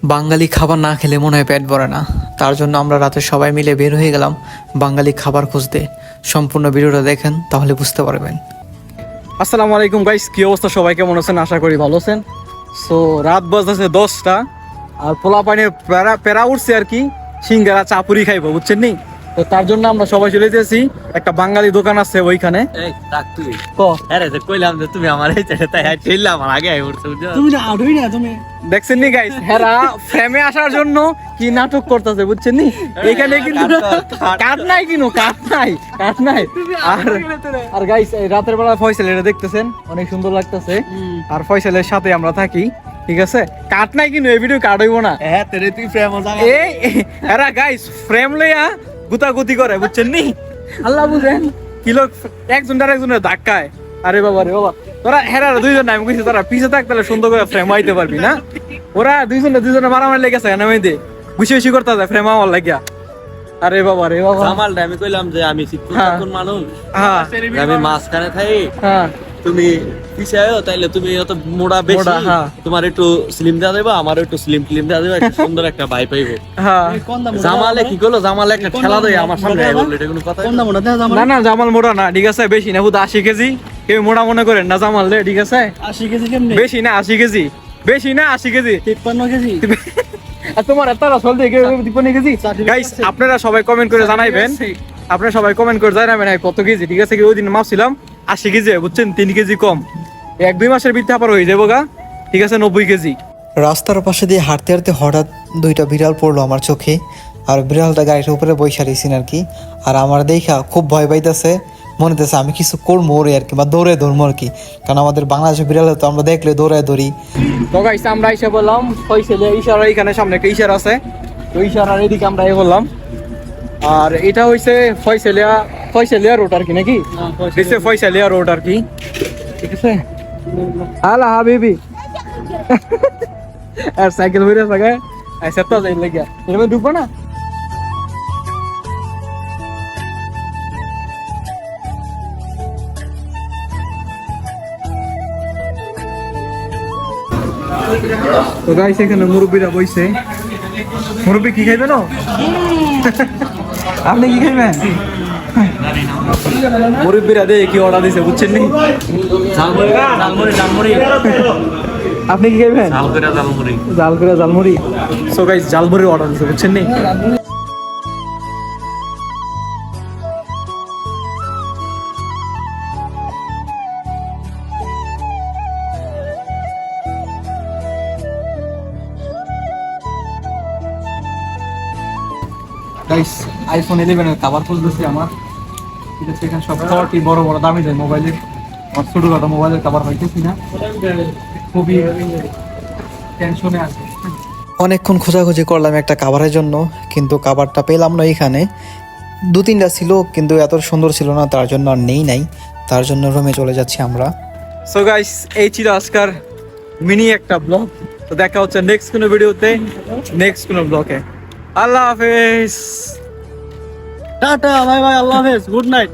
বাঙালি খাবার না খেলে মনে হয় পেট ভরে না। তার জন্য আমরা রাতে সবাই মিলে বের হয়ে গেলাম বাঙালি খাবার খুঁজতে। সম্পূর্ণ ভিডিওটা দেখেন, তাহলে বুঝতে পারবেন। আসসালামু আলাইকুম গাইস, কি অবস্থা? সবাই কেমন আছেন? আশা করি ভালো আছেন। সো রাত বাজতেছে 10টা, আর পোলা পানির প্যারা উঠছে আর কি। সিঙ্গারা চাপুরি খাইবো, বুঝছেন নি? তো তার জন্য আমরা সবাই চলে যেতেছি একটা বাঙালি দোকান আছে ওইখানে। তুমি আমার আগে দেখছেন নি গাইস, হেরা ফ্রেমে আসার জন্য কি নাটক করতেছে, বুঝছেন নি? এখানে কিন্তু কাট নাই, কাট নাই। আর গাইস এই রাতের বেলা ফয়সাল এটা দেখতেছেন, অনেক সুন্দর লাগতেছে। আর ফয়সালের সাথে আমরা থাকি, ঠিক আছে? কাট নাই কিন্তু এই ভিডিও কাট হইব না। তুই প্রেম এই এরা গাইস ফ্রেম লইয়া গুতাগুতি করে, বুঝছেন নি? আল্লাহ বুঝেন কি লোক একজন আরেকজনের ধাক্কায়। আরে বাবা রে বাবা, তোরা হেরা দুইজন আমি কইছি তোরা পিছে থাক, তাহলে সুন্দর করে ফ্রেম আইতে পারবি না। ওরা দুইজনে মারামারি লেগেছে না, মেয়েদে বুঝে বেশি করতে যায় ফ্রেম আমার লাগিয়া। আরে বাবা রে বাবা, জামাল আমি কইলাম যে আমি মানুষ, হ্যাঁ আমি মাঝখানে থাকি, হ্যাঁ তুমি পিছে আয়ো, তাইলে তুমি অত মোড়া বেশি, হ্যাঁ। তোমার একটু স্লিম দেওয়া দেবা, আমার একটু স্লিম দেওয়া দেবা, একটু সুন্দর একটা ভাই পাইবো। হ্যাঁ জামালে কি করলো, জামালে একটা ঠেলা দেয় আমার সামনে বললো, এটা কোনো কথা? না না, জামাল মোড়া না, ঠিক আছে? বেশি না, বুধ 80 কেজি। কেউ মোড়া মনে করেন না জামাল রে, ঠিক আছে? 80 কেজি কেমনে? বেশি না 80 কেজি, বেশি না 80 কেজি। 53 কেজি। আর তোমার এত রসল দিয়ে 53 কেজি। গাইস আপনারা সবাই কমেন্ট করে জানাইবেন, আপনারা সবাই কমেন্ট করে জানাবেন কত কেজি, ঠিক আছে? কি ওই দিন মাপছিলাম 80 কেজি, বুঝছেন? 3 কেজি কম। 1-2 মাসের ভিতরে আবার হয়ে যাবো গা, ঠিক আছে? 90 কেজি। রাস্তার পাশে দিয়ে হাঁটতে হাঁটতে হঠাৎ দুইটা বিড়াল পড়লো আমার চোখে। আর বিড়ালটা গাড়িটার উপরে বইসা রয়েছেন আর কি। আর আমার দেখা খুব ভয় পাইতেছে, মনে হতেছে আমি কিছু করবো ওরে আর কি, বা দৌড়ে ধরবো আর কি। কারণ আমাদের বাংলাদেশের বিড়াল তো আমরা দেখলে দৌড়ায় ধরি। তো গাইস আমরা এসে বললাম ফয়সালে, ইশারা এখানে সামনে একটা ইশারা আছে, তো ইশারার এদিকে আমরা বললাম। আর এটা হইছে ফয়সালিয়া রোড আর কি, নাকি? দিছে ফয়সালিয়া রোড আর কি, ঠিক আছে? আলা হাবিবি আর সাইকেল হইরে থাকে আইসা তো যাই লাগিয়া এরকম ঢুকবো না। তো গাইস এখানে মুরব্বীরা বইছে। মুরব্বী কি খাইবে না? আপনি কি খাইবেন? মুরব্বীরা দিয়ে কি অর্ডার দিছে, বুঝছেন নি? আপনি কি খাইবেন? জাল করে jhalmuri. So guys jhalmuri order দিছে, বুঝছেন নি? গাইস আইফোন 11 এর কভার খুলতেছি আমার, ঠিক আছে? এখানে সব 40 বড় বড় দামি যায় মোবাইলের। আমার ছোটখাটো মোবাইলের কভার পাইতেছি না, খুবই টেনশনে আছে। অনেকক্ষণ খোঁজাখুঁজি করলাম একটা কাভারের জন্য, কিন্তু কাভারটা পেলাম না এখানে। 2-3টা ছিল, কিন্তু এত সুন্দর ছিল না, তার জন্য আর নাই। তার জন্য রুমে চলে যাচ্ছি আমরা। সো গাইস এই ছিল আজকের মিনি একটা ব্লগ। তো দেখা হচ্ছে নেক্সট কোনো ভিডিওতে, নেক্সট কোনো ব্লগে। আল্লাহ হাফেজ, টাটা, বাই বাই, আল্লাহ হাফেজ, গুড নাইট।